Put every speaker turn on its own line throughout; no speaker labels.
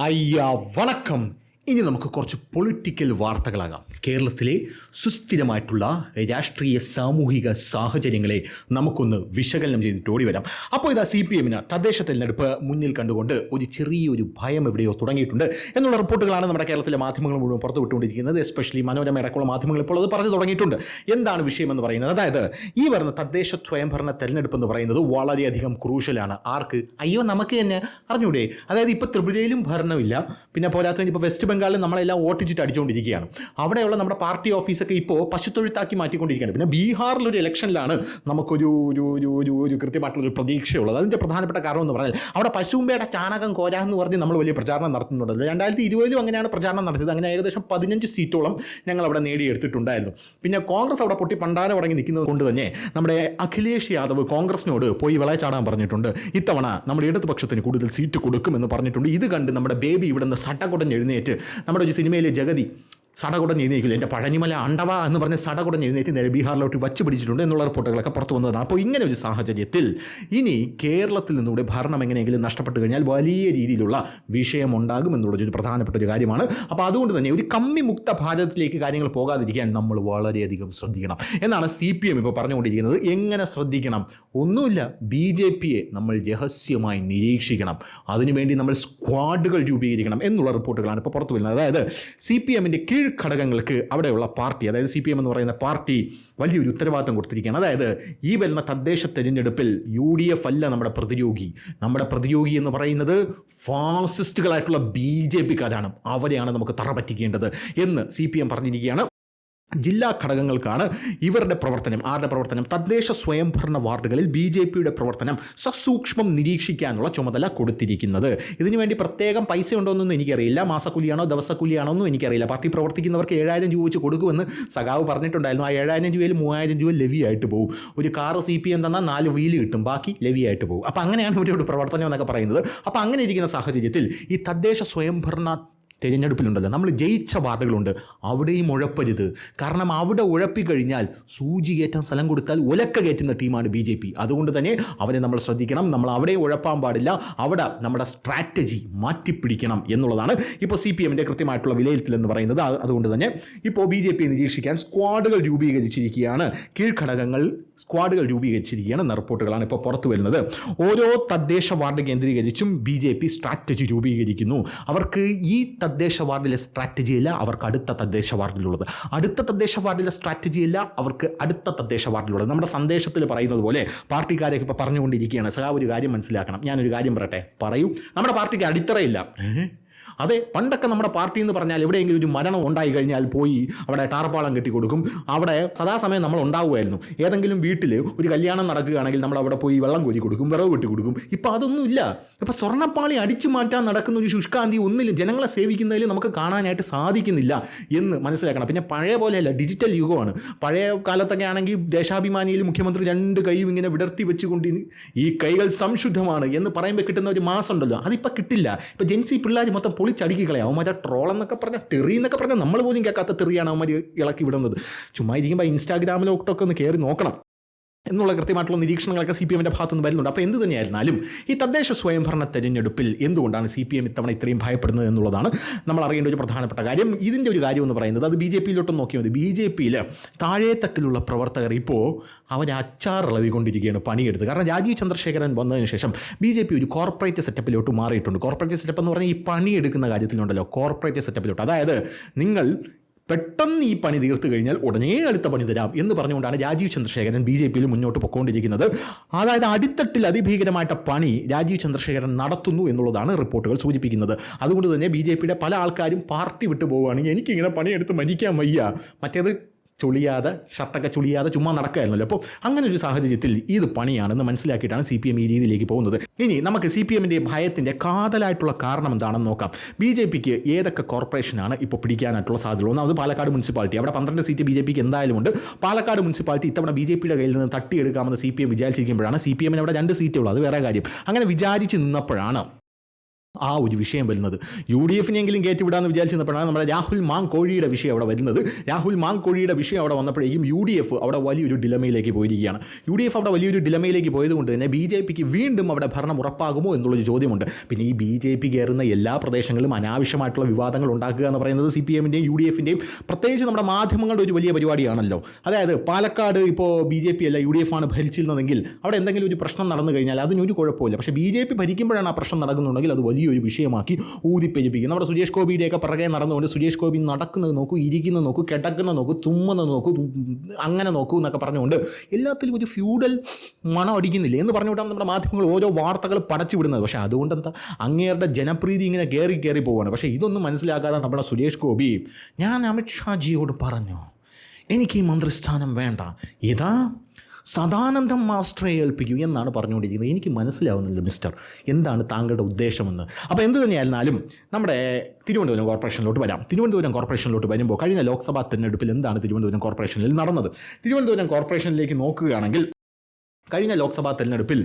അയ്യാ വണക്കം. ഇനി നമുക്ക് കുറച്ച് പൊളിറ്റിക്കൽ വാർത്തകളാകാം. കേരളത്തിലെ സുസ്ഥിരമായിട്ടുള്ള രാഷ്ട്രീയ സാമൂഹിക സാഹചര്യങ്ങളെ നമുക്കൊന്ന് വിശകലനം ചെയ്തിട്ട് ഓടി വരാം. അപ്പോൾ ഇതാ CPM തദ്ദേശ തെരഞ്ഞെടുപ്പ് മുന്നിൽ കണ്ടുകൊണ്ട് ഒരു ചെറിയൊരു ഭയം എവിടെയോ തുടങ്ങിയിട്ടുണ്ട് എന്നുള്ള റിപ്പോർട്ടുകളാണ് നമ്മുടെ കേരളത്തിലെ മാധ്യമങ്ങൾ മുഴുവൻ പുറത്തു വിട്ടുകൊണ്ടിരിക്കുന്നത്. എസ്പെഷ്യലി മനോരമ അടക്കമുള്ള മാധ്യമങ്ങൾ ഇപ്പോൾ അത് പറഞ്ഞു തുടങ്ങിയിട്ടുണ്ട്. എന്താണ് വിഷയമെന്ന് പറയുന്നത്? അതായത് ഈ വരുന്ന തദ്ദേശ സ്വയംഭരണ തെരഞ്ഞെടുപ്പ് എന്ന് പറയുന്നത് വളരെയധികം ക്രൂഷ്യലാണ്. ആർക്ക്? അയ്യോ നമുക്ക് തന്നെ അറിഞ്ഞൂടെ? അതായത് ഇപ്പോൾ ത്രിപുരയിലും ഭരണമില്ല, പിന്നെ പോരാത്തതിന് ഇപ്പോൾ വെസ്റ്റ് ബംഗാളിൽ നമ്മളെല്ലാം വോട്ടിച്ചിട്ട് അടിച്ചുകൊണ്ടിരിക്കുകയാണ്. അവിടെയുള്ള നമ്മുടെ പാർട്ടി ഓഫീസൊക്കെ ഇപ്പോൾ പശുത്തൊഴുത്താക്കി മാറ്റിക്കൊണ്ടിരിക്കുകയാണ്. പിന്നെ ബീഹാറിലൊരു ഇലക്ഷനിലാണ് നമുക്കൊരു ഒരു കൃത്യമായിട്ടുള്ളൊരു പ്രതീക്ഷയുള്ളത്. അതിൻ്റെ പ്രധാനപ്പെട്ട കാരണം എന്ന് പറഞ്ഞാൽ അവിടെ പശുമ്പയുടെ ചാണകം കോരാന്ന് പറഞ്ഞ് നമ്മൾ വലിയ പ്രചാരണം നടത്തുന്നുണ്ടല്ലോ. 2020 അങ്ങനെയാണ് പ്രചാരണം നടത്തിയത്. അങ്ങനെ ഏകദേശം 15 സീറ്റോളം ഞങ്ങൾ അവിടെ നേടിയെടുത്തിട്ടുണ്ടായിരുന്നു. പിന്നെ കോൺഗ്രസ് അവിടെ പൊട്ടി പണ്ടാരം തുടങ്ങി നിൽക്കുന്നത് കൊണ്ട് തന്നെ നമ്മുടെ അഖിലേഷ് യാദവ് കോൺഗ്രസിനോട് പോയി വിളച്ചാടാൻ പറഞ്ഞിട്ടുണ്ട്. ഇത്തവണ നമ്മുടെ ഇടതുപക്ഷത്തിന് കൂടുതൽ സീറ്റ് കൊടുക്കുമെന്ന് പറഞ്ഞിട്ടുണ്ട്. ഇത് കണ്ട് നമ്മുടെ ബേബി ഇവിടെ നിന്ന് സട്ടകുടഞ്ഞ് എഴുന്നേറ്റ് നമ്മുടെ ഒരു സിനിമയിലെ ജഗതി സടകുടഞ്ഞ് എഴുന്നേക്കില്ല, എൻ്റെ പഴനിമല അണ്ടവ എന്ന് പറഞ്ഞ് സടകുടഞ്ഞ് എഴുന്നേറ്റ് നേരെ ബീഹാറിലോട്ട് വച്ച് പിടിച്ചിട്ടുണ്ട് എന്നുള്ള റിപ്പോർട്ടുകളൊക്കെ പുറത്തു വന്നതാണ്. അപ്പോൾ ഇങ്ങനെ ഒരു സാഹചര്യത്തിൽ ഇനി കേരളത്തിൽ നിന്നുകൂടെ ഭരണം എങ്ങനെയെങ്കിലും നഷ്ടപ്പെട്ട് കഴിഞ്ഞാൽ വലിയ രീതിയിലുള്ള വിഷയമുണ്ടാകും എന്നുള്ളൊരു പ്രധാനപ്പെട്ട ഒരു കാര്യമാണ്. അപ്പോൾ അതുകൊണ്ട് തന്നെ ഒരു കമ്മി മുക്ത ഭാരതത്തിലേക്ക് കാര്യങ്ങൾ പോകാതിരിക്കാൻ നമ്മൾ വളരെയധികം ശ്രദ്ധിക്കണം എന്നാണ് CPM ഇപ്പോൾ പറഞ്ഞുകൊണ്ടിരിക്കുന്നത്. എങ്ങനെ ശ്രദ്ധിക്കണം? ഒന്നുമില്ല, BJPയെ നമ്മൾ രഹസ്യമായി നിരീക്ഷിക്കണം. അതിനുവേണ്ടി നമ്മൾ സ്ക്വാഡുകൾ രൂപീകരിക്കണം എന്നുള്ള റിപ്പോർട്ടുകളാണ് ഇപ്പോൾ പുറത്തു വരുന്നത്. അതായത് CPMൻ്റെ ഘടകങ്ങൾക്ക് അവിടെയുള്ള പാർട്ടി, അതായത് CPM എന്ന് പറയുന്ന പാർട്ടി വലിയൊരു ഉത്തരവാദിത്തം കൊടുത്തിരിക്കുകയാണ്. അതായത് ഈ വരുന്ന തദ്ദേശ തെരഞ്ഞെടുപ്പിൽ UDF അല്ല നമ്മുടെ പ്രതിയോഗി എന്ന് പറയുന്നത് ഫാസിസ്റ്റുകളായിട്ടുള്ള BJPക്കാരാണ്. അവരെയാണ് നമുക്ക് തറ പറ്റിക്കേണ്ടത് എന്ന് CPM പറഞ്ഞിരിക്കുകയാണ്. ജില്ലാ ഘടകങ്ങൾക്കാണ് ഇവരുടെ പ്രവർത്തനം, ആരുടെ പ്രവർത്തനം? തദ്ദേശ സ്വയംഭരണ വാർഡുകളിൽ BJPയുടെ പ്രവർത്തനം സസൂക്ഷ്മം നിരീക്ഷിക്കാനുള്ള ചുമതല കൊടുത്തിരിക്കുന്നത്. ഇതിനുവേണ്ടി പ്രത്യേകം പൈസ ഉണ്ടോ എന്നൊന്നും എനിക്കറിയില്ല. മാസക്കൂലിയാണോ ദിവസക്കൂലിയാണോ ഒന്നും എനിക്കറിയില്ല. പാർട്ടി പ്രവർത്തിക്കുന്നവർക്ക് 7000 രൂപ വെച്ച് കൊടുക്കുമെന്ന് സഖാവ് പറഞ്ഞിട്ടുണ്ടായിരുന്നു. ആ 7000 രൂപയിൽ 3000 രൂപ ലെവി ആയിട്ട് പോകും. ഒരു കാറ് CPM തന്നാൽ 4 വീല് കിട്ടും, ബാക്കി ലെവി ആയിട്ട് പോകും. അപ്പോൾ അങ്ങനെയാണ് ഇവരുടെ പ്രവർത്തനം എന്നൊക്കെ പറയുന്നത്. അപ്പോൾ അങ്ങനെ ഇരിക്കുന്ന സാഹചര്യത്തിൽ ഈ തദ്ദേശ സ്വയംഭരണ തിരഞ്ഞെടുപ്പിലുണ്ടല്ലോ, നമ്മൾ ജയിച്ച വാർഡുകളുണ്ട്, അവിടെയും ഉഴപ്പരുത്. കാരണം അവിടെ ഉഴപ്പിക്കഴിഞ്ഞാൽ സൂചി കയറ്റാൻ സ്ഥലം കൊടുത്താൽ ഒലക്ക കയറ്റുന്ന ടീമാണ് BJP. അതുകൊണ്ട് തന്നെ അവരെ നമ്മൾ ശ്രദ്ധിക്കണം. നമ്മൾ അവിടെയും ഉഴപ്പാൻ പാടില്ല. അവിടെ നമ്മുടെ സ്ട്രാറ്റജി മാറ്റിപ്പിടിക്കണം എന്നുള്ളതാണ് ഇപ്പോൾ CPMൻ്റെ കൃത്യമായിട്ടുള്ള വിലയിരുത്തൽ എന്ന് പറയുന്നത്. അതുകൊണ്ട് തന്നെ ഇപ്പോൾ BJPയെ നിരീക്ഷിക്കാൻ സ്ക്വാഡുകൾ രൂപീകരിച്ചിരിക്കുകയാണ്. കീഴ്ഘടകങ്ങൾ സ്ക്വാഡുകൾ രൂപീകരിച്ചിരിക്കുകയാണ് എന്ന റിപ്പോർട്ടുകളാണ് ഇപ്പോൾ പുറത്തു വരുന്നത്. ഓരോ തദ്ദേശ വാർഡ് കേന്ദ്രീകരിച്ചും BJP സ്ട്രാറ്റജി രൂപീകരിക്കുന്നു. അവർക്ക് ഈ തദ്ദേശ വാർഡിലെ സ്ട്രാറ്റജിയല്ല അവർക്ക് അടുത്ത തദ്ദേശ വാർഡിലുള്ളത്, അടുത്ത തദ്ദേശ വാർഡിലെ സ്ട്രാറ്റജിയല്ല അവർക്ക് അടുത്ത തദ്ദേശ വാർഡിലുള്ളത്. നമ്മുടെ സന്ദേശത്തിൽ പറയുന്നത് പോലെ പാർട്ടിക്കാരെയൊക്കെ ഇപ്പോൾ പറഞ്ഞുകൊണ്ടിരിക്കുകയാണ്. ഒരു കാര്യം മനസ്സിലാക്കണം. ഞാനൊരു കാര്യം പറയട്ടെ, പറയൂ. നമ്മുടെ പാർട്ടിക്ക് അടിത്തറയില്ല. അതെ, പണ്ടൊക്കെ നമ്മുടെ പാർട്ടി എന്ന് പറഞ്ഞാൽ എവിടെയെങ്കിലും ഒരു മരണം ഉണ്ടായി കഴിഞ്ഞാൽ പോയി അവിടെ ടാർപ്പാളം കെട്ടിക്കൊടുക്കും. അവിടെ സദാസമയം നമ്മൾ ഉണ്ടാവുമായിരുന്നു. ഏതെങ്കിലും വീട്ടിൽ ഒരു കല്യാണം നടക്കുകയാണെങ്കിൽ നമ്മൾ അവിടെ പോയി വെള്ളം കോരി കൊടുക്കും, വിറവ് വെട്ടി കൊടുക്കും. ഇപ്പോൾ അതൊന്നുമില്ല. ഇപ്പോൾ സ്വർണ്ണപ്പാളി അടിച്ചു മാറ്റാൻ നടക്കുന്ന ഒരു ശുഷ്കാന്തി ഒന്നിലും ജനങ്ങളെ സേവിക്കുന്നതിൽ നമുക്ക് കാണാനായിട്ട് സാധിക്കുന്നില്ല എന്ന് മനസ്സിലാക്കണം. പിന്നെ പഴയ പോലെയല്ല, ഡിജിറ്റൽ യുഗമാണ്. പഴയ കാലത്തൊക്കെ ആണെങ്കിൽ ദേശാഭിമാനിയിൽ മുഖ്യമന്ത്രി 2 കൈയും ഇങ്ങനെ വിടർത്തി വെച്ചുകൊണ്ട് ഈ കൈകൾ സംശുദ്ധമാണ് എന്ന് പറയുമ്പോൾ കിട്ടുന്ന ഒരു മാസം ഉണ്ടല്ലോ, അതിപ്പോൾ കിട്ടില്ല. ഇപ്പോൾ ജെൻസി പിള്ളേർ മൊത്തം പൊളിച്ചടുക്കി കളയാം. അവന്മാരെ ട്രോൾ എന്നൊക്കെ പറഞ്ഞാൽ, തെറി എന്നൊക്കെ പറഞ്ഞാൽ നമ്മൾ പോലും കേൾക്കാത്ത തെറിയാണ് അവന്മാർ ഇളക്കി വിടുന്നത്. ചുമ്മാ ഇരിക്കുമ്പോൾ ഇൻസ്റ്റാഗ്രാമിലോട്ടൊക്കെ ഒന്ന് കയറി നോക്കണം എന്നുള്ള കൃത്യമായിട്ടുള്ള നിരീക്ഷണങ്ങളൊക്കെ CPMൻ്റെ ഭാഗത്തുനിന്ന് വരുന്നുണ്ട്. അപ്പോൾ എന്ത് തന്നെയായിരുന്നാലും ഈ തദ്ദേശ സ്വയംഭരണ തെരഞ്ഞെടുപ്പിൽ എന്തുകൊണ്ടാണ് CPM ഇത്തവണ ഇത്രയും ഭയപ്പെടുന്നത് എന്നുള്ളതാണ് നമ്മൾ അറിയേണ്ട ഒരു പ്രധാനപ്പെട്ട കാര്യം. ഇതിൻ്റെ ഒരു കാര്യം എന്ന് പറയുന്നത്, അത് BJPയിലോട്ടും നോക്കിയാൽ മതി. BJPയിൽ താഴെത്തട്ടിലുള്ള പ്രവർത്തകർ ഇപ്പോൾ അവർ അച്ചാറിളവിക്കൊണ്ടിരിക്കുകയാണ് പണിയെടുത്ത്. കാരണം രാജീവ് ചന്ദ്രശേഖരൻ വന്നതിന് ശേഷം BJP ഒരു കോർപ്പറേറ്റ് സെറ്റപ്പിലോട്ട് മാറിയിട്ടുണ്ട്. കോർപ്പറേറ്റ് സെറ്റപ്പ് എന്ന് പറഞ്ഞാൽ ഈ പണിയെടുക്കുന്ന കാര്യത്തിലുണ്ടല്ലോ, കോർപ്പറേറ്റ് സെറ്റപ്പിലോട്ട്. അതായത് നിങ്ങൾ പെട്ടെന്ന് ഈ പണി തീർത്തു കഴിഞ്ഞാൽ ഉടനെ അടുത്ത പണി തരാം എന്ന് പറഞ്ഞുകൊണ്ടാണ് രാജീവ് ചന്ദ്രശേഖരൻ BJPയിൽ മുന്നോട്ട് പൊയ്ക്കൊണ്ടിരിക്കുന്നത്. അതായത് അടിത്തട്ടിൽ അതിഭീകരമായിട്ട് പണി രാജീവ് ചന്ദ്രശേഖരൻ നടത്തുന്നു എന്നുള്ളതാണ് റിപ്പോർട്ടുകൾ സൂചിപ്പിക്കുന്നത്. അതുകൊണ്ട് തന്നെ BJPയുടെ പല ആൾക്കാരും പാർട്ടി വിട്ടു പോവുകയാണെങ്കിൽ എനിക്കിങ്ങനെ പണിയെടുത്ത് മരിക്കാൻ വയ്യ, മറ്റേത് ചുളിയാതെ ഷർട്ടൊക്കെ ചുളിയാതെ ചുമ്മാ നടക്കുകയായിരുന്നല്ലോ. അപ്പോൾ അങ്ങനെ ഒരു സാഹചര്യത്തിൽ ഇത് പണിയാണെന്ന് മനസ്സിലാക്കിയിട്ടാണ് CPM ഈ രീതിയിലേക്ക് പോകുന്നത്. ഇനി നമുക്ക് CPMൻ്റെ ഭയത്തിൻ്റെ കാതലായിട്ടുള്ള കാരണം എന്താണെന്ന് നോക്കാം. BJPക്ക് ഏതൊക്കെ കോർപ്പറേഷനാണ് ഇപ്പോൾ പിടിക്കാനായിട്ടുള്ള സാധ്യത? ഒന്നാമത് പാലക്കാട് മുനിസിപ്പാലിറ്റി. അവിടെ 12 സീറ്റ് BJPക്ക് എന്തായാലും ഉണ്ട്. പാലക്കാട് മുനിസിപ്പാലിറ്റി ഇത്തവണ BJPയുടെ കയ്യിൽ നിന്ന് തട്ടിയെടുക്കാമെന്ന് CPM വിചാരിച്ചിരിക്കുമ്പോഴാണ്, CPMന് അവിടെ 2 സീറ്റേ ഉള്ളൂ, അത് വേറെ കാര്യം. അങ്ങനെ വിചാരിച്ച് നിന്നപ്പോഴാണ് ആ ഒരു വിഷയം വരുന്നത്. യു ഡി എഫിനെങ്കിലും കയറ്റിവിടാമെന്ന് വിചാരിച്ചിരുന്നപ്പോഴാണ് നമ്മുടെ രാഹുൽ മാങ്കോഴിയുടെ വിഷയം അവിടെ വരുന്നത്. രാഹുൽ മാങ്കോഴിയുടെ വിഷയം അവിടെ വന്നപ്പോഴേക്കും യു ഡി എഫ് അവിടെ വലിയൊരു ഡിലമയിലേക്ക് പോയിരിക്കുകയാണ്. യു ഡി എഫ് അവിടെ വലിയൊരു ഡിലമയിലേക്ക് പോയതുകൊണ്ട് തന്നെ ബി ജെ പിക്ക് വീണ്ടും അവിടെ ഭരണം ഉറപ്പാകുമോ എന്നുള്ളൊരു ചോദ്യമുണ്ട്. പിന്നെ ഈ ബി ജെ പി കയറുന്ന എല്ലാ പ്രദേശങ്ങളിലും അനാവശ്യമായിട്ടുള്ള വിവാദങ്ങൾ ഉണ്ടാക്കുക എന്ന് പറയുന്നത് സി പി എമ്മിൻ്റെയും യു ഡി എഫിൻ്റെയും പ്രത്യേകിച്ച് നമ്മുടെ മാധ്യമങ്ങളുടെ ഒരു വലിയ പരിപാടിയാണല്ലോ. അതായത് പാലക്കാട് ഇപ്പോൾ ബി ജെ പി അല്ല യു ഡി എഫ് ആണ് ഭരിച്ചിരുന്നതെങ്കിൽ അവിടെ എന്തെങ്കിലും ഒരു പ്രശ്നം നടന്നു കഴിഞ്ഞാൽ അതിനൊരു കുഴപ്പമില്ല. പക്ഷേ ബി ജെ പി ഭരിക്കുമ്പോഴാണ് ആ പ്രശ്നം നടക്കുന്നുണ്ടെങ്കിൽ അത് വലിയൊരു വിഷയമാക്കി ഊതിപ്പെരിപ്പിക്കും. നമ്മുടെ സുരേഷ് ഗോപിയുടെയൊക്കെ പിറകെ നടന്നുകൊണ്ട് സുരേഷ് ഗോപി നടക്കുന്നത് നോക്കൂ, ഇരിക്കുന്നത് നോക്കൂ, കിടക്കുന്നത് നോക്കൂ, തുമ്മുന്നത് നോക്കൂ, അങ്ങനെ നോക്കൂ എന്നൊക്കെ പറഞ്ഞുകൊണ്ട് എല്ലാത്തിലും ഒരു ഫ്യൂഡൽ മണം അടിക്കുന്നില്ലേ എന്ന് പറഞ്ഞുകൊണ്ടാണ് നമ്മുടെ മാധ്യമങ്ങൾ ഓരോ വാർത്തകൾ പടച്ചു വിടുന്നത്. പക്ഷേ അതുകൊണ്ട് എന്താ, അങ്ങേരുടെ ജനപ്രീതി ഇങ്ങനെ കയറി പോവുകയാണ്. പക്ഷേ ഇതൊന്നും മനസ്സിലാക്കാതെ നമ്മുടെ സുരേഷ് ഗോപി, ഞാൻ അമിത്ഷാജിയോട് പറഞ്ഞു എനിക്ക് ഈ മന്ത്രിസ്ഥാനം വേണ്ട, ഇതാ സദാനന്ദം മാസ്റ്ററെ ഏൽപ്പിക്കൂ എന്നാണ് പറഞ്ഞുകൊണ്ടിരിക്കുന്നത്. എനിക്ക് മനസ്സിലാവുന്നില്ല മിസ്റ്റർ, എന്താണ് താങ്കളുടെ ഉദ്ദേശമെന്ന്. അപ്പോൾ എന്ത് തന്നെയായിരുന്നാലും നമ്മുടെ തിരുവനന്തപുരം കോർപ്പറേഷനിലോട്ട് വരാം. തിരുവനന്തപുരം കോർപ്പറേഷനിലോട്ട് വരുമ്പോൾ കഴിഞ്ഞ ലോക്സഭാ തെരഞ്ഞെടുപ്പിൽ എന്താണ് തിരുവനന്തപുരം കോർപ്പറേഷനിൽ നടന്നത്? തിരുവനന്തപുരം കോർപ്പറേഷനിലേക്ക് നോക്കുകയാണെങ്കിൽ കഴിഞ്ഞ ലോക്സഭാ തെരഞ്ഞെടുപ്പിൽ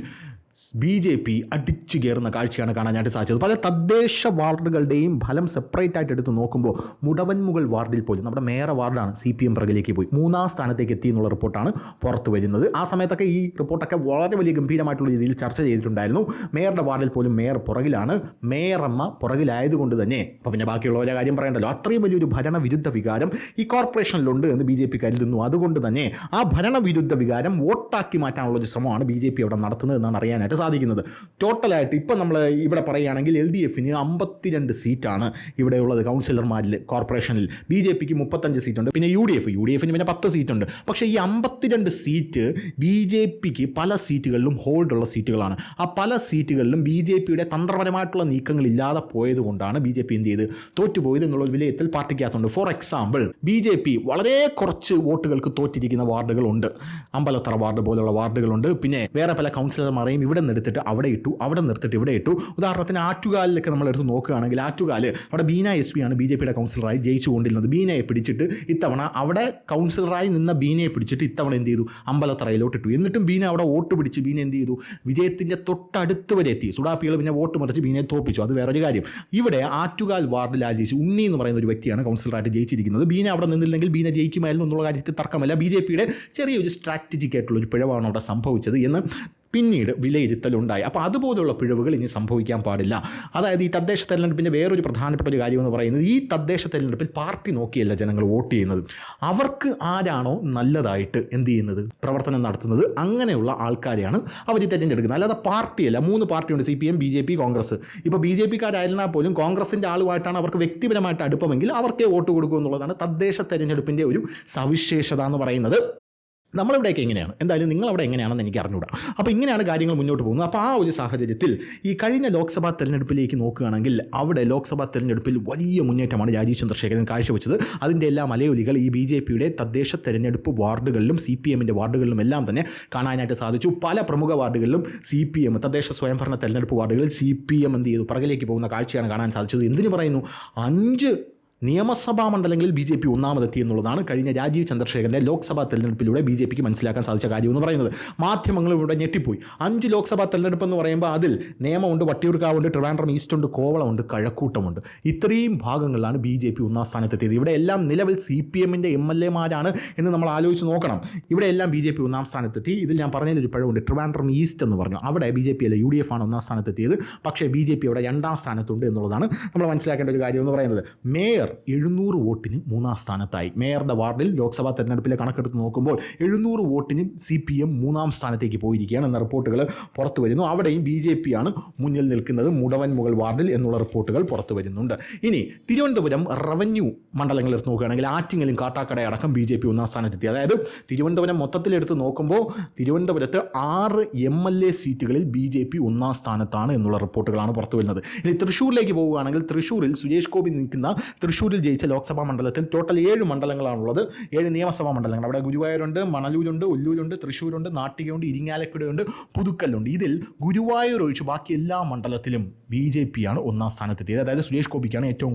ബി ജെ പി അടിച്ചു കയറുന്ന കാഴ്ചയാണ് കാണാനായിട്ട് സാധിച്ചത്. പല തദ്ദേശ വാർഡുകളുടെയും ഫലം സെപ്പറേറ്റ് ആയിട്ട് എടുത്ത് നോക്കുമ്പോൾ മുടവൻമുകൾ വാർഡിൽ പോലും നമ്മുടെ മേയർ വാർഡാണ് സി പി എം പിറകിലേക്ക് പോയി 3-ാം സ്ഥാനത്തേക്ക് എത്തി എന്നുള്ള റിപ്പോർട്ടാണ് പുറത്തു വരുന്നത്. ആ സമയത്തൊക്കെ ഈ റിപ്പോർട്ടൊക്കെ വളരെ വലിയ ഗംഭീരമായിട്ടുള്ള രീതിയിൽ ചർച്ച ചെയ്തിട്ടുണ്ടായിരുന്നു. മേയറുടെ വാർഡിൽ പോലും മേയർ പുറകിലാണ്, മേയറമ്മ പുറകിലായതുകൊണ്ട് തന്നെ അപ്പോൾ പിന്നെ ബാക്കിയുള്ളവരുടെ കാര്യം പറയണ്ടല്ലോ, അത്രയും വലിയൊരു ഭരണവിരുദ്ധ വികാരം ഈ കോർപ്പറേഷനിലുണ്ട് എന്ന് ബി ജെ പി കരുതുന്നു. അതുകൊണ്ട് തന്നെ ആ ഭരണവിരുദ്ധ വികാരം വോട്ടാക്കി മാറ്റാനുള്ള ഒരു ശ്രമമാണ് ബി ജെ പി അവിടെ നടത്തുന്നത് എന്നാണ് അറിയാനായിട്ട് സാധിക്കുന്നത്. ടോട്ടലായിട്ട് ഇപ്പം നമ്മൾ ഇവിടെ പറയുകയാണെങ്കിൽ എൽ ഡി എഫിന് 52 സീറ്റാണ് ഇവിടെയുള്ളത് കൗൺസിലർമാരിൽ കോർപ്പറേഷനിൽ. ബി ജെ പിക്ക് 35 സീറ്റുണ്ട്. പിന്നെ യു ഡി എഫിന് പിന്നെ 10 സീറ്റുണ്ട്. പക്ഷേ ഈ 52 സീറ്റ് ബി ജെ പിക്ക് പല സീറ്റുകളിലും ഹോൾഡുള്ള സീറ്റുകളാണ്. ആ പല സീറ്റുകളിലും ബി ജെ പിയുടെ തന്ത്രപരമായിട്ടുള്ള നീക്കങ്ങളില്ലാതെ പോയതുകൊണ്ടാണ് ബി ജെ പി എന്ത് ചെയ്ത് തോറ്റുപോയത് എന്നുള്ള വിലയിരുത്തൽ പാർട്ടിക്കകത്തുണ്ട്. For example, B J P വളരെ കുറച്ച് വോട്ടുകൾക്ക് തോറ്റിരിക്കുന്ന വാർഡുകളുണ്ട്. അമ്പലത്തറ വാർഡ് പോലുള്ള വാർഡുകളുണ്ട്. പിന്നെ വേറെ പല കൗൺസിലർമാരെയും ഇവിടെ എടുത്തിട്ട് അവിടെ ഇട്ടു, അവിടെ നിർത്തിയിട്ട് ഇവിടെ ഇട്ടു. ഉദാഹരണത്തിന് ആറ്റുകാലിലൊക്കെ നമ്മൾ എടുത്ത് നോക്കുകയാണെങ്കിൽ ആറ്റുകാല് അവിടെ ബീന എസ് പി ആണ് ബി ജെ പിയുടെ കൗൺസിലറായി ജയിച്ചുകൊണ്ടിരുന്നത്. ബീനയെ പിടിച്ചിട്ട് ഇത്തവണ അവിടെ കൗൺസിലറായി നിന്ന ബീനയെ പിടിച്ചിട്ട് ഇത്തവണ എന്ത് ചെയ്തു, അമ്പലത്തറയിലോട്ട് ഇട്ടു. എന്നിട്ടും ബീന അവിടെ വോട്ട് പിടിച്ച് ബീന എന്ത് ചെയ്തു, വിജയത്തിൻ്റെ തൊട്ടടുത്ത് വരെ എത്തി. സുഡാപ്പികൾ പിന്നെ വോട്ട് മറിച്ച് ബീനയെ തോപ്പിച്ചു. അത് വേറൊരു കാര്യം. ഇവിടെ ആറ്റുകാൽ വാർഡിൽ ആലീസ് ഉണ്ണി എന്ന് പറയുന്ന ഒരു വ്യക്തിയാണ് കൗൺസിലറായിട്ട് ജയിച്ചിരിക്കുന്നത്. ബീന അവിടെ നിന്നില്ലെങ്കിൽ ബീന ജയിക്കുമായിരുന്നു എന്നുള്ള കാര്യത്തിൽ തർക്കമല്ല. ബി ജെ പിയുടെ ചെറിയൊരു സ്ട്രാറ്റജിക് ആയിട്ടുള്ള ഒരു പിഴവാണ് അവിടെ സംഭവിച്ചത് എന്ന് പിന്നീട് വിലയിരുത്തലുണ്ടായി. അപ്പോൾ അതുപോലുള്ള പിഴവുകൾ ഇനി സംഭവിക്കാൻ പാടില്ല. അതായത് ഈ തദ്ദേശ തെരഞ്ഞെടുപ്പിൻ്റെ വേറൊരു പ്രധാനപ്പെട്ട ഒരു കാര്യമെന്ന് പറയുന്നത്, ഈ തദ്ദേശ തെരഞ്ഞെടുപ്പിൽ പാർട്ടി നോക്കിയല്ല ജനങ്ങൾ വോട്ട് ചെയ്യുന്നത്. അവർക്ക് ആരാണോ നല്ലതായിട്ട് എന്ത് ചെയ്യുന്നത്, പ്രവർത്തനം നടത്തുന്നത്, അങ്ങനെയുള്ള ആൾക്കാരെയാണ് അവർ തിരഞ്ഞെടുക്കുന്നത്. അല്ലാതെ പാർട്ടിയല്ല. 3 പാർട്ടിയുണ്ട്, C P M, B J P, Congress. ഇപ്പോൾ ബി ജെ പിക്കാരായിരുന്നാൽ പോലും കോൺഗ്രസിൻ്റെ ആളുമായിട്ടാണ് അവർക്ക് വ്യക്തിപരമായിട്ട് അടുപ്പമെങ്കിൽ അവർക്കേ വോട്ട് കൊടുക്കൂ എന്നുള്ളതാണ് തദ്ദേശ തെരഞ്ഞെടുപ്പിൻ്റെ ഒരു സവിശേഷത എന്ന് പറയുന്നത്. നമ്മളിവിടെയൊക്കെ എങ്ങനെയാണ്, എന്തായാലും നിങ്ങളവിടെ എങ്ങനെയാണെന്ന് എനിക്ക് അറിഞ്ഞുകൂടാ. അപ്പോൾ ഇങ്ങനെയാണ് കാര്യങ്ങൾ മുന്നോട്ട് പോകുന്നത്. അപ്പോൾ ആ ഒരു സാഹചര്യത്തിൽ ഈ കഴിഞ്ഞ ലോക്സഭാ തെരഞ്ഞെടുപ്പിലേക്ക് നോക്കുകയാണെങ്കിൽ അവിടെ ലോക്സഭാ തെരഞ്ഞെടുപ്പിൽ വലിയ മുന്നേറ്റമാണ് രാജീവ് ചന്ദ്രശേഖരൻ കാഴ്ചവെച്ചത്. അതിൻ്റെ എല്ലാ മലയൊലികൾ ഈ ബി ജെ പിയുടെ തദ്ദേശ തെരഞ്ഞെടുപ്പ് വാർഡുകളിലും സി പി എമ്മിൻ്റെ വാർഡുകളിലും എല്ലാം തന്നെ കാണാനായിട്ട് സാധിച്ചു. പല പ്രമുഖ വാർഡുകളിലും സി പി എം, തദ്ദേശ സ്വയംഭരണ തെരഞ്ഞെടുപ്പ് വാർഡുകളിൽ സി പി എം എന്ത് ചെയ്തു, പുറകിലേക്ക് പോകുന്ന കാഴ്ചയാണ് കാണാൻ സാധിച്ചത്. എന്തിനു പറയുന്നു, 5 നിയമസഭാ മണ്ഡലങ്ങളിൽ ബി ജെ പി ഒന്നാമതെത്തി എന്നുള്ളതാണ് കഴിഞ്ഞ രാജീവ് ചന്ദ്രശേഖരൻ്റെ ലോക്സഭാ തെരഞ്ഞെടുപ്പിലൂടെ ബി ജെ പിക്ക് മനസ്സിലാക്കാൻ സാധിച്ച കാര്യം എന്ന് പറയുന്നത്. മാധ്യമങ്ങൾ ഇവിടെ ഞെട്ടിപ്പോയി. 5 ലോക്സഭാ തെരഞ്ഞെടുപ്പ് എന്ന് പറയുമ്പോൾ അതിൽ നേമമുണ്ട്, വട്ടിയൂർക്കാവുണ്ട്, ട്രിവാൻഡ്രം ഈസ്റ്റുണ്ട്, കോവളമുണ്ട്, കഴക്കൂട്ടമുണ്ട്. ഇത്രയും ഭാഗങ്ങളിലാണ് ബി ജെ പി 1-ാം സ്ഥാനത്തെത്തിയത്. ഇവിടെ എല്ലാം നിലവിൽ സി പി എമ്മിൻ്റെ എം എൽ എമാരാണ് എന്ന് നമ്മൾ ആലോചിച്ച് നോക്കണം. ഇവിടെ എല്ലാം ബി ജെ പി 1-ാം സ്ഥാനത്തെത്തി. ഇതിൽ ഞാൻ പറഞ്ഞതിലൊരു പിഴവുണ്ട്. ട്രിവാൻഡ്രം ഈസ്റ്റ് എന്ന് പറഞ്ഞു, അവിടെ ബി ജെ പി അല്ല യു ഡി എഫ് ആണ് 1-ാം സ്ഥാനത്തെത്തിയത്. പക്ഷേ ബി ജെ പി അവിടെ 2-ാം സ്ഥാനത്തുണ്ട് എന്നുള്ളതാണ് നമ്മൾ മനസ്സിലാക്കേണ്ട ഒരു കാര്യം എന്ന് പറയുന്നത്. മേയർ 700 വോട്ടിന് 3-ാം സ്ഥാനത്തായി. മേയറുടെ വാർഡിൽ ലോക്സഭാ തെരഞ്ഞെടുപ്പിലെ കണക്കെടുത്ത് നോക്കുമ്പോൾ 700 വോട്ടിന് സി പി എം 3-ാം സ്ഥാനത്തേക്ക് പോയിരിക്കുകയാണ് എന്ന റിപ്പോർട്ടുകൾ പുറത്തു വരുന്നു. അവിടെയും ബി ജെ പി ആണ് മുന്നിൽ നിൽക്കുന്നത് മുടവൻമുകൾ വാർഡിൽ എന്നുള്ള റിപ്പോർട്ടുകൾ പുറത്തു വരുന്നുണ്ട്. ഇനി തിരുവനന്തപുരം റവന്യൂ മണ്ഡലങ്ങൾ എടുത്ത് നോക്കുകയാണെങ്കിൽ ആറ്റിങ്ങലും കാട്ടാക്കട അടക്കം ബി ജെ പി 1-ാം സ്ഥാനത്തെത്തി. അതായത് തിരുവനന്തപുരം മൊത്തത്തിലെടുത്ത് നോക്കുമ്പോൾ തിരുവനന്തപുരത്ത് 6 MLA സീറ്റുകളിൽ ബി ജെ പി 1-ാം സ്ഥാനത്താണ് എന്നുള്ള റിപ്പോർട്ടുകളാണ് പുറത്തു വരുന്നത്. ഇനി തൃശ്ശൂരിലേക്ക് പോവുകയാണെങ്കിൽ തൃശ്ശൂരിൽ സുരേഷ് ഗോപി നിൽക്കുന്ന തൃശ്ശൂർ തൃശ്ശൂരിൽ ജയിച്ച ലോക്സഭാ മണ്ഡലത്തിൽ ടോട്ടൽ 7 മണ്ഡലങ്ങളാണുള്ളത്, 7 നിയമസഭാ മണ്ഡലങ്ങൾ. അവിടെ ഗുരുവായൂരുണ്ട്, മണലൂരുണ്ട്, ഒല്ലൂരുണ്ട്, തൃശ്ശൂരുണ്ട്, നാട്ടികയുണ്ട്, ഇരിങ്ങാലക്കുടയുണ്ട്, പുതുക്കല്ലുണ്ട്. ഇതിൽ ഗുരുവായൂർ ഒഴിച്ച് ബാക്കി എല്ലാ മണ്ഡലത്തിലും BJP ആണ് ഒന്നാം സ്ഥാനത്തെത്തിയത്. അതായത് സുരേഷ് ഗോപിക്കാണ് ഏറ്റവും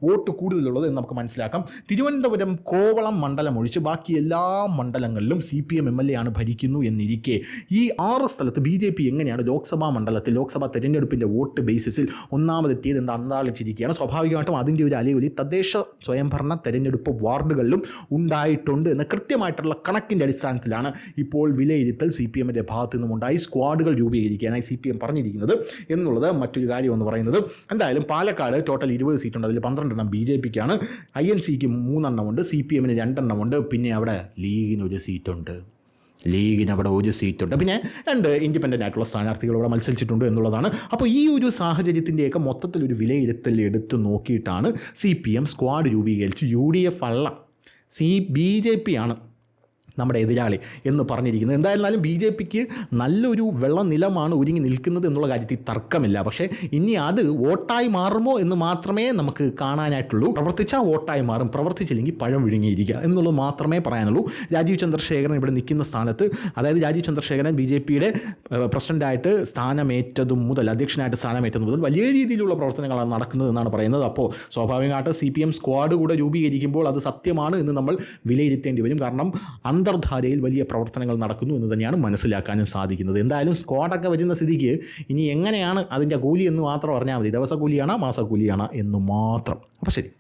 വോട്ട് കൂടുതലുള്ളത് എന്ന് നമുക്ക് മനസ്സിലാക്കാം. തിരുവനന്തപുരം കോവളം മണ്ഡലം ഒഴിച്ച് ബാക്കി എല്ലാ മണ്ഡലങ്ങളിലും CPM MLA ആണ് ഭരിക്കുന്നു എന്നിരിക്കെ ഈ 6 സ്ഥലത്ത് BJP എങ്ങനെയാണ് ലോക്സഭാ തെരഞ്ഞെടുപ്പിൻ്റെ വോട്ട് ബേസിസിൽ ഒന്നാമതെത്തിയത് എന്ന് അന്താളിച്ചിരിക്കുകയാണ്. സ്വാഭാവികമായിട്ടും അതിൻ്റെ ഒരു അലയൊലി തദ്ദേശ സ്വയംഭരണ തെരഞ്ഞെടുപ്പ് വാർഡുകളിലും ഉണ്ടായിട്ടുണ്ട് എന്ന കൃത്യമായിട്ടുള്ള കണക്കിൻ്റെ അടിസ്ഥാനത്തിലാണ് ഇപ്പോൾ വിലയിരുത്തൽ CPMൻ്റെ ഭാഗത്തു നിന്നും ഉണ്ടായി സ്ക്വാഡുകൾ രൂപീകരിക്കാനായി CPM പറഞ്ഞിരിക്കുന്നത് എന്നുള്ളത് മറ്റൊരു കാര്യം എന്ന് പറയുന്നത്. എന്തായാലും പാലക്കാട് ടോട്ടൽ 20 സീറ്റുണ്ട്, അതിൽ 12 BJPക്കാണ്, INCക്ക് 3 എണ്ണമുണ്ട്, CPMന് 2 എണ്ണമുണ്ട്, പിന്നെ അവിടെ ലീഗിന് ഒരു സീറ്റുണ്ട്, പിന്നെ 2 ഇൻഡിപെൻഡൻ്റ് ആയിട്ടുള്ള സ്ഥാനാർത്ഥികൾ ഇവിടെ മത്സരിച്ചിട്ടുണ്ട് എന്നുള്ളതാണ്. അപ്പോൾ ഈ ഒരു സാഹചര്യത്തിൻ്റെയൊക്കെ മൊത്തത്തിലൊരു വിലയിരുത്തൽ എടുത്ത് നോക്കിയിട്ടാണ് CPM സ്ക്വാഡ് രൂപീകരിച്ച് UDF അല്ല BJP ആണ് നമ്മുടെ എതിരാളി എന്ന് പറഞ്ഞിരിക്കുന്നത്. എന്തായിരുന്നാലും BJPക്ക് നല്ലൊരു വെള്ള നിലമാണ് ഒരുങ്ങി നിൽക്കുന്നത് എന്നുള്ള കാര്യത്തിൽ തർക്കമില്ല. പക്ഷേ ഇനി അത് വോട്ടായി മാറുമോ എന്ന് മാത്രമേ നമുക്ക് കാണാനായിട്ടുള്ളൂ. പ്രവർത്തിച്ചാൽ വോട്ടായി മാറും, പ്രവർത്തിച്ചില്ലെങ്കിൽ പഴം വിഴുങ്ങിയിരിക്കുക എന്നുള്ളത് മാത്രമേ പറയാനുള്ളൂ. രാജീവ് ചന്ദ്രശേഖരൻ ഇവിടെ നിൽക്കുന്ന സ്ഥാനത്ത്, അതായത് രാജീവ് ചന്ദ്രശേഖരൻ BJPയുടെ പ്രസിഡൻ്റായിട്ട് അധ്യക്ഷനായിട്ട് സ്ഥാനമേറ്റത് മുതൽ വലിയ രീതിയിലുള്ള പ്രവർത്തനങ്ങളാണ് നടക്കുന്നത് എന്നാണ് പറയുന്നത്. അപ്പോൾ സ്വാഭാവികമായിട്ട് CPM സ്ക്വാഡ് കൂടെ രൂപീകരിക്കുമ്പോൾ അത് സത്യമാണ് എന്ന് നമ്മൾ വിലയിരുത്തേണ്ടി വരും. കാരണം അന്തർധാരയിൽ വലിയ പ്രവർത്തനങ്ങൾ നടക്കുന്നു എന്ന് തന്നെയാണ് മനസ്സിലാക്കാനും സാധിക്കുന്നത്. എന്തായാലും സ്ക്വാഡൊക്കെ വരുന്ന സ്ഥിതിക്ക് ഇനി എങ്ങനെയാണ് അതിൻ്റെ കൂലി എന്ന് മാത്രം അറിഞ്ഞാൽ മതി. ദിവസക്കൂലിയാണോ മാസക്കൂലിയാണോ എന്ന് മാത്രം. അപ്പോൾ ശരി.